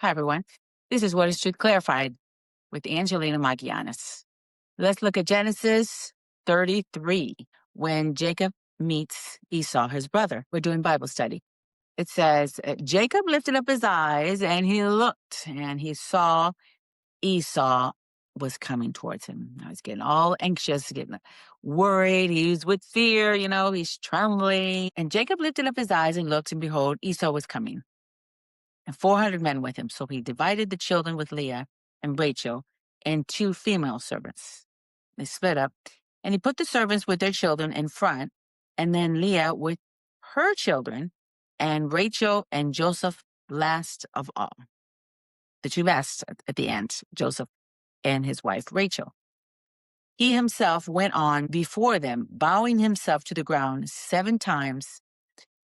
Hi, everyone. This is What is Truth Clarified with Angelina Magianis. Let's look at Genesis 33, when Jacob meets Esau, his brother. We're doing Bible study. It says, Jacob lifted up his eyes and he looked and he saw Esau was coming towards him. I was getting all anxious, getting worried. He was with fear, he's trembling. And Jacob lifted up his eyes and looked, and behold, Esau was coming, and 400 men with him. So he divided the children with Leah and Rachel and 2 female servants. They split up, and he put the servants with their children in front, and then Leah with her children, and Rachel and Joseph last of all. The 2 last at the end, Joseph and his wife Rachel. He himself went on before them, bowing himself to the ground 7 times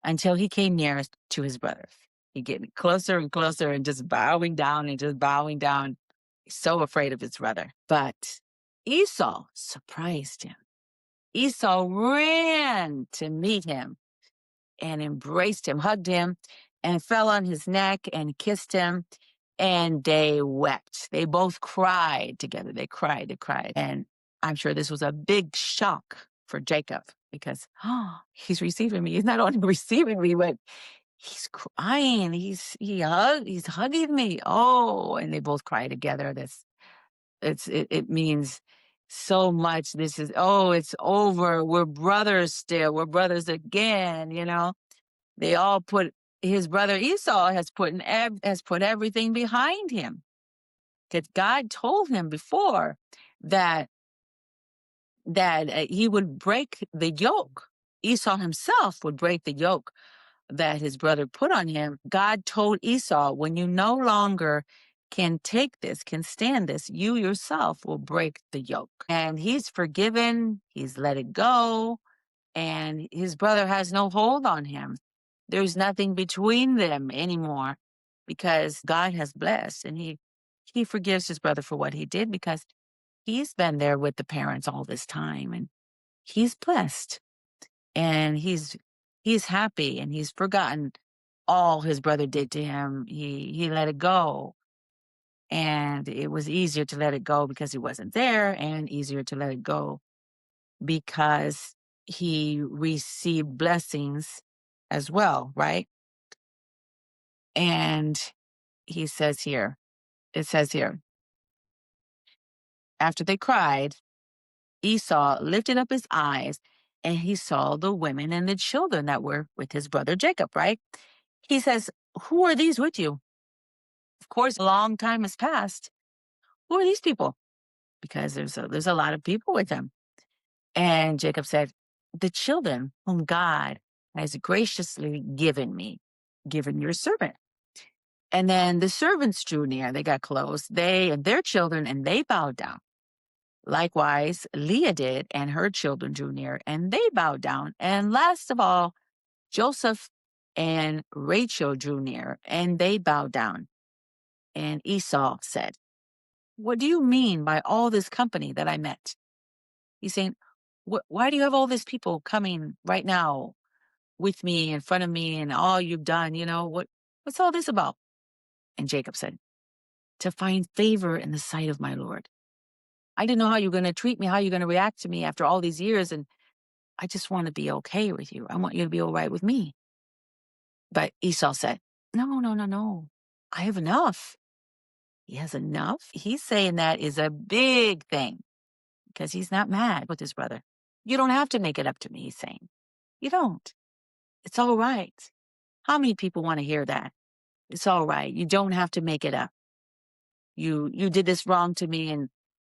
until he came near to his brother. He getting closer and closer and just bowing down and just bowing down. He's so afraid of his brother. But Esau surprised him. Esau ran to meet him and embraced him, hugged him, and fell on his neck and kissed him. And they wept. They both cried together. They cried. And I'm sure this was a big shock for Jacob, because he's receiving me. He's not only receiving me, but he's crying. He's hugging me. Oh, and they both cry together. It means so much. This is, it's over. We're brothers still. We're brothers again. They all his brother Esau has put everything behind him, because God told him before that he would break the yoke. Esau himself would break the yoke that his brother put on him. God told Esau, when you no longer can take this, can stand this, you yourself will break the yoke. And he's forgiven, he's let it go, and his brother has no hold on him. There's nothing between them anymore, because God has blessed, and he forgives his brother for what he did, because he's been there with the parents all this time, and he's blessed, and he's happy, and he's forgotten all his brother did to him. He let it go, and it was easier to let it go because he wasn't there, and easier to let it go because he received blessings as well, right? And it says here, after they cried, Esau lifted up his eyes and he saw the women and the children that were with his brother Jacob, right? He says, who are these with you? Of course, a long time has passed. Who are these people? Because there's a lot of people with them. And Jacob said, the children whom God has graciously given your servant. And then the servants drew near, they got close, they and their children, and they bowed down. Likewise, Leah did, and her children drew near, and they bowed down. And last of all, Joseph and Rachel drew near, and they bowed down. And Esau said, what do you mean by all this company that I met? He's saying, why do you have all these people coming right now with me, in front of me, and all you've done? What's all this about? And Jacob said, to find favor in the sight of my Lord. I didn't know how you're going to treat me, how you're going to react to me after all these years, and I just want to be okay with you. I want you to be all right with me. But Esau said, no. I have enough. He has enough? He's saying that is a big thing, because he's not mad with his brother. You don't have to make it up to me, he's saying. You don't. It's all right. How many people want to hear that? It's all right. You don't have to make it up. You did this wrong to me,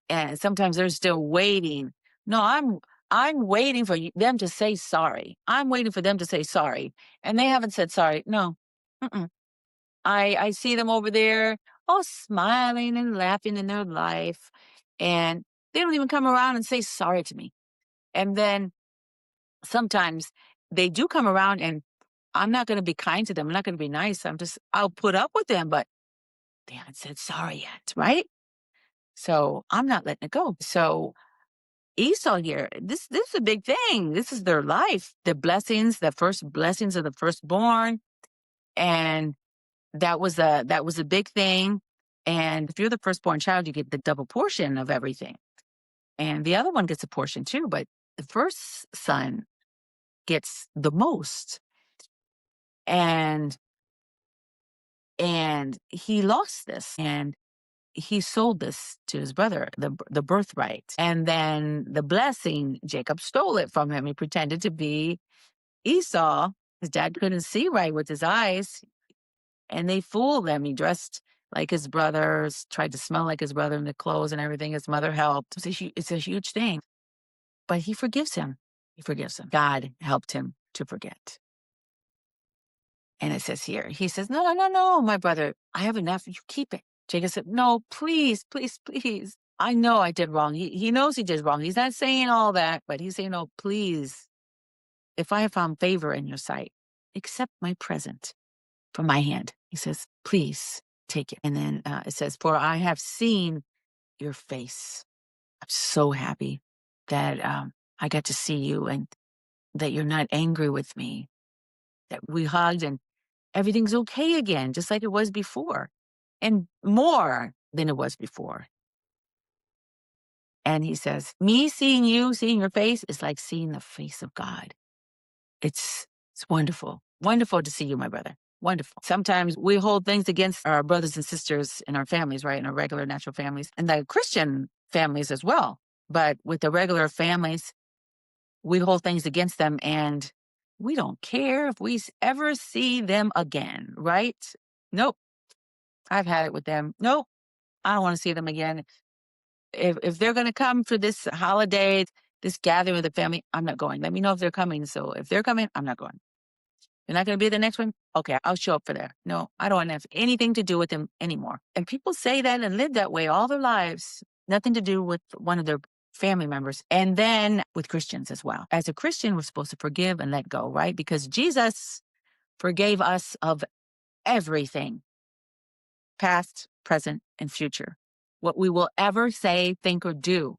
and sometimes they're still waiting. No, I'm waiting for them to say sorry. I'm waiting for them to say sorry, and they haven't said sorry. No, I see them over there, all smiling and laughing in their life, and they don't even come around and say sorry to me. And then sometimes they do come around, and I'm not going to be kind to them. I'm not going to be nice. I'll put up with them, but they haven't said sorry yet, right? So I'm not letting it go. So Esau here, this is a big thing. This is their life, the blessings, the first blessings of the firstborn. And That was a big thing. And if you're the firstborn child, you get the double portion of everything. And the other one gets a portion too, but the first son gets the most. And he lost this, and he sold this to his brother, the birthright. And then the blessing, Jacob stole it from him. He pretended to be Esau. His dad couldn't see right with his eyes, and they fooled him. He dressed like his brothers, tried to smell like his brother in the clothes and everything. His mother helped. It's a huge thing. But he forgives him. He forgives him. God helped him to forget. And it says here, he says, no, no, no, no, my brother, I have enough. You keep it. Jacob said, no, please, please, please. I know I did wrong. He knows he did wrong. He's not saying all that, but he's saying, no, please, if I have found favor in your sight, accept my present from my hand. He says, please take it. And then it says, for I have seen your face. I'm so happy that I got to see you and that you're not angry with me, that we hugged and everything's okay again, just like it was before, and more than it was before. And he says, me seeing you, seeing your face is like seeing the face of God. It's wonderful. Wonderful to see you, my brother. Wonderful. Sometimes we hold things against our brothers and sisters in our families, right? In our regular natural families and the Christian families as well. But with the regular families, we hold things against them and we don't care if we ever see them again, right? Nope. I've had it with them. Nope. I don't want to see them again. If they're going to come for this holiday, this gathering with the family, I'm not going. Let me know if they're coming. So if they're coming, I'm not going. You're not going to be the next one? Okay, I'll show up for there. No, I don't want to have anything to do with them anymore. And people say that and live that way all their lives. Nothing to do with one of their family members. And then with Christians as well. As a Christian, we're supposed to forgive and let go, right? Because Jesus forgave us of everything, past, present, and future. What we will ever say, think, or do,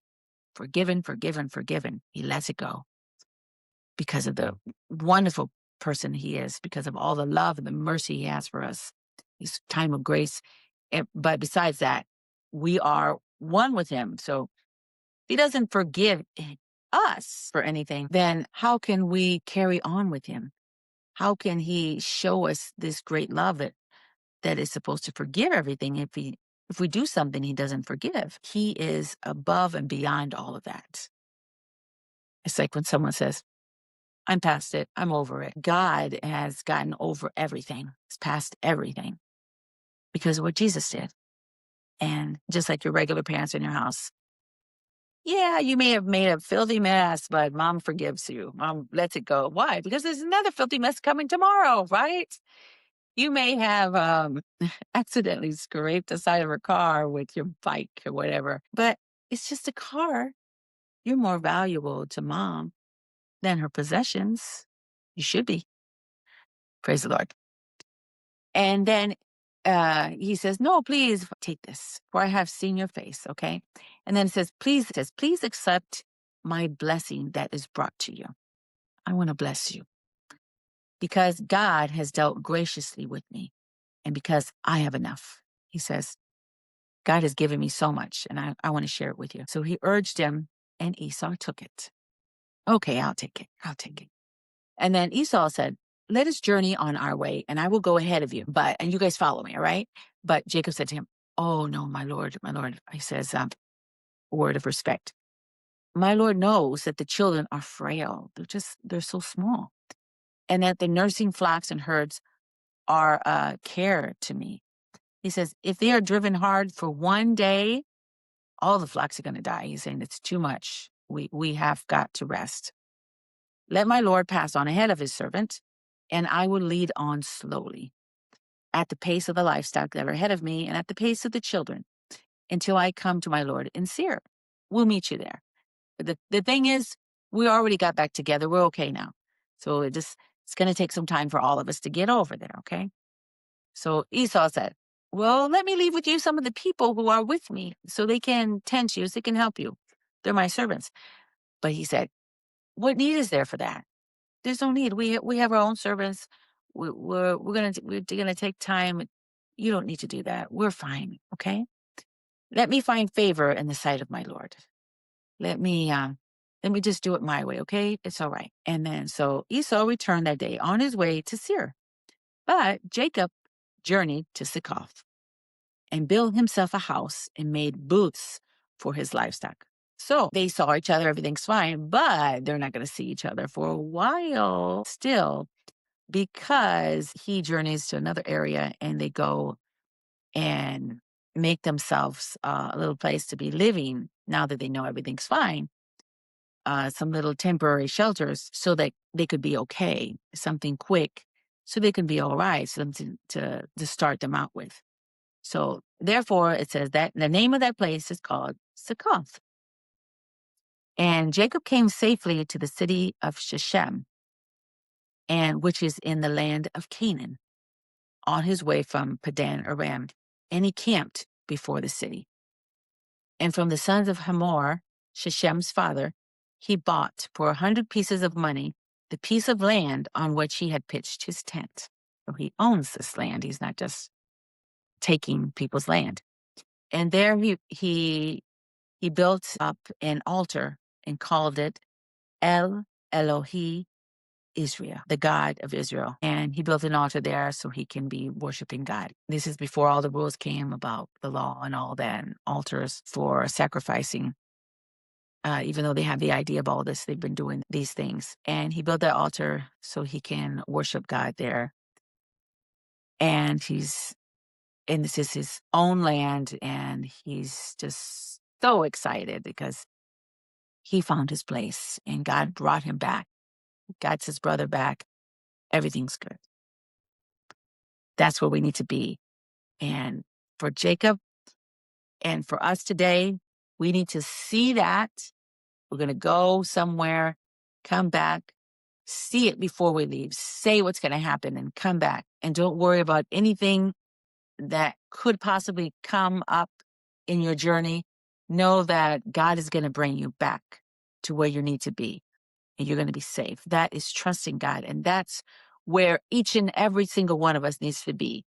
forgiven, forgiven, forgiven. He lets it go because of the wonderful person he is, because of all the love and the mercy he has for us, his time of grace. But besides that, we are one with him. So if he doesn't forgive us for anything, then how can we carry on with him? How can he show us this great love that is supposed to forgive everything if we do something he doesn't forgive? He is above and beyond all of that. It's like when someone says, I'm past it. I'm over it. God has gotten over everything. He's past everything because of what Jesus did. And just like your regular parents in your house, yeah, you may have made a filthy mess, but mom forgives you. Mom lets it go. Why? Because there's another filthy mess coming tomorrow, right? You may have accidentally scraped the side of her car with your bike or whatever, but it's just a car. You're more valuable to mom than her possessions. You should be. Praise the Lord. And then he says, no, please take this, for I have seen your face. Okay. And then it says, please accept my blessing that is brought to you. I want to bless you because God has dealt graciously with me and because I have enough. He says, God has given me so much and I want to share it with you. So he urged him and Esau took it. Okay, I'll take it. I'll take it. And then Esau said, let us journey on our way and I will go ahead of you, and you guys follow me. All right. But Jacob said to him, oh no, my Lord, my Lord. He says, word of respect. My Lord knows that the children are frail. They're so small. And that the nursing flocks and herds are a care to me. He says, if they are driven hard for one day, all the flocks are going to die. He's saying it's too much. We have got to rest. Let my Lord pass on ahead of his servant, and I will lead on slowly at the pace of the livestock that are ahead of me and at the pace of the children until I come to my Lord in Seir. We'll meet you there. But the thing is, we already got back together. We're okay now. So it's going to take some time for all of us to get over there, okay? So Esau said, well, let me leave with you some of the people who are with me so they can tend to you, so they can help you. They're my servants. But he said, what need is there for that? There's no need. We have our own servants. We're gonna take time You don't need to do that. We're fine. Okay. Let me find favor in the sight of my Lord. Let me just do it my way. Okay. It's all right. And then so Esau returned that day on his way to Seir. But Jacob journeyed to Succoth and built himself a house and made booths for his livestock. So they saw each other, everything's fine, but they're not going to see each other for a while still, because he journeys to another area and they go and make themselves a little place to be living now that they know everything's fine. Some little temporary shelters so that they could be okay, something quick so they can be all right, something to start them out with. So therefore, it says that the name of that place is called Succoth. And Jacob came safely to the city of Shechem, and which is in the land of Canaan, on his way from Padan Aram, and he camped before the city. And from the sons of Hamor, Shechem's father, he bought for 100 pieces of money the piece of land on which he had pitched his tent. So he owns this land. He's not just taking people's land. And there he built up an altar and called it El Elohi Israel, the God of Israel. And he built an altar there so he can be worshiping God. This is before all the rules came about the law and all that, and altars for sacrificing. Even though they have the idea of all this, they've been doing these things. And he built that altar so he can worship God there. And this is his own land, and he's just so excited because he found his place and God brought him back. God's his brother back. Everything's good. That's where we need to be. And for Jacob and for us today, we need to see that. We're going to go somewhere, come back, see it before we leave, say what's going to happen and come back. And don't worry about anything that could possibly come up in your journey. Know that God is going to bring you back to where you need to be, and you're going to be safe. That is trusting God. And that's where each and every single one of us needs to be.